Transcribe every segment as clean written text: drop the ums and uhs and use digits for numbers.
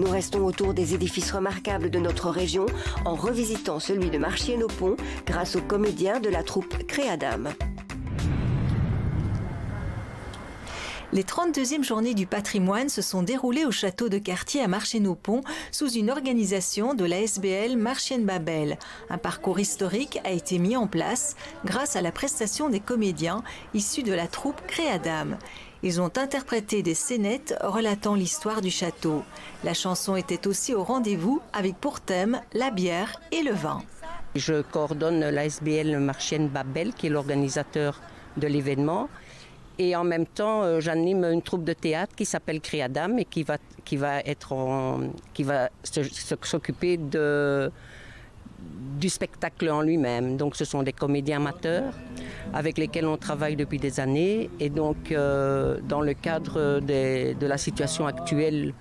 Nous restons autour des édifices remarquables de notre région en revisitant celui de Marchienne-au-Pont grâce aux comédiens de la troupe Créadam. Les 32e journées du patrimoine se sont déroulées au château de Cartier à Marchienne-au-Pont sous une organisation de la SBL Marchienne-Babel. Un parcours historique a été mis en place grâce à la prestation des comédiens issus de la troupe Créadam. Ils ont interprété des scénettes relatant l'histoire du château. La chanson était aussi au rendez-vous avec pour thème la bière et le vin. Je coordonne la SBL Marchienne-Babel qui est l'organisateur de l'événement. Et en même temps, j'anime une troupe de théâtre qui s'appelle Créadam et qui va s'occuper du spectacle en lui-même. Donc ce sont des comédiens amateurs avec lesquels on travaille depuis des années. Et donc dans le cadre de la situation actuelle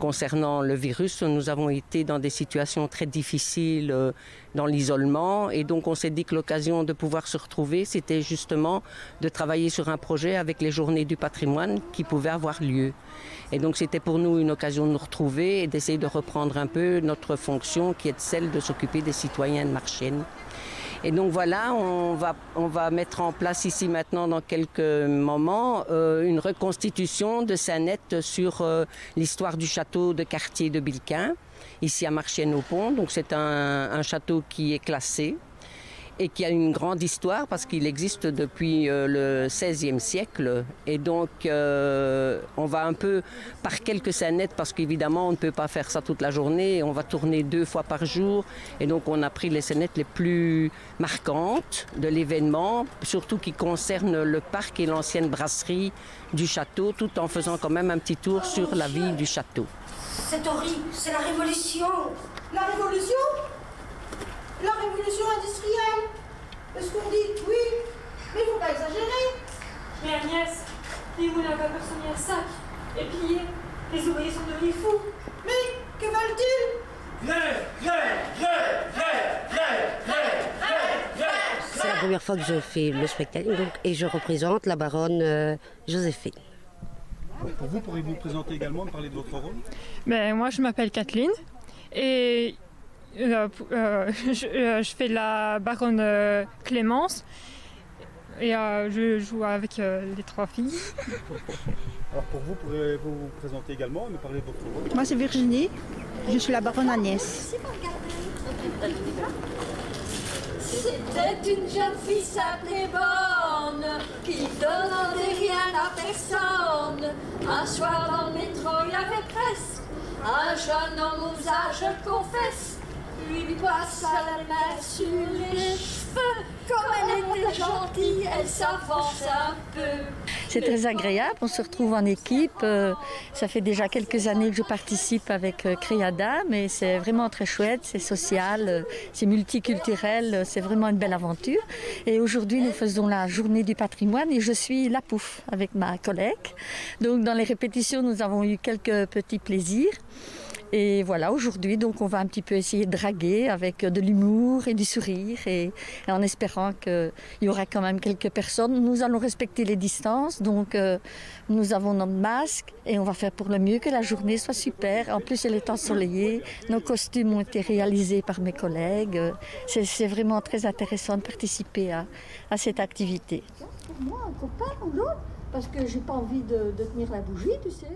concernant le virus, nous avons été dans des situations très difficiles dans l'isolement. Et donc on s'est dit que l'occasion de pouvoir se retrouver, c'était justement de travailler sur un projet avec les journées du patrimoine qui pouvaient avoir lieu. Et donc c'était pour nous une occasion de nous retrouver et d'essayer de reprendre un peu notre fonction qui est celle de s'occuper des citoyens de Marchienne. Et donc voilà, on va mettre en place ici maintenant dans quelques moments une reconstitution de scénettes sur l'histoire du château de Cartier de Bilquin, ici à Marchienne-au-Pont. Donc c'est un château qui est classé et qui a une grande histoire parce qu'il existe depuis le XVIe siècle. Et donc, on va un peu par quelques scénettes parce qu'évidemment, on ne peut pas faire ça toute la journée. On va tourner 2 fois par jour. Et donc, on a pris les scénettes les plus marquantes de l'événement, surtout qui concernent le parc et l'ancienne brasserie du château, tout en faisant quand même un petit tour sur la vie du château. C'est horrible, c'est la révolution. La révolution ? La révolution industrielle. Est-ce qu'on dit oui? Mais il ne faut pas exagérer. Mais Agnès, les moulins à vapeur sont mis à sac et pillés. Les ouvriers sont devenus fous. Mais que veulent-ils? C'est la première fois que je fais le spectacle et je représente la baronne Joséphine. Pour vous, pourriez-vous vous présenter également, parler de votre rôle? Moi, je m'appelle Kathleen et je fais la baronne Clémence et je joue avec les 3 filles. Alors pour vous, pourriez-vous vous présenter également et me parler de votre rôle? Moi c'est Virginie, je suis la baronne Agnès. C'était une jeune fille simple et bonne qui demandait rien à personne. Un soir dans le métro, il y avait presque un jeune homme aux âges, je confesse, lui passa la main sur les cheveux. Comme elle était gentille, elle s'avance un peu. C'est très agréable, on se retrouve en équipe. Ça fait déjà quelques années que je participe avec Créadam et c'est vraiment très chouette, c'est social, c'est multiculturel, c'est vraiment une belle aventure. Et aujourd'hui, nous faisons la journée du patrimoine et je suis la pouffe avec ma collègue. Donc dans les répétitions, nous avons eu quelques petits plaisirs. Et voilà, aujourd'hui, donc, on va un petit peu essayer de draguer avec de l'humour et du sourire et en espérant qu'il y aura quand même quelques personnes. Nous allons respecter les distances, donc nous avons notre masque et on va faire pour le mieux que la journée soit super. En plus, elle est ensoleillée. Nos costumes ont été réalisés par mes collègues. C'est vraiment très intéressant de participer à cette activité. Pour moi, un copain ou l'autre, parce que j'ai pas envie de tenir la bougie, tu sais.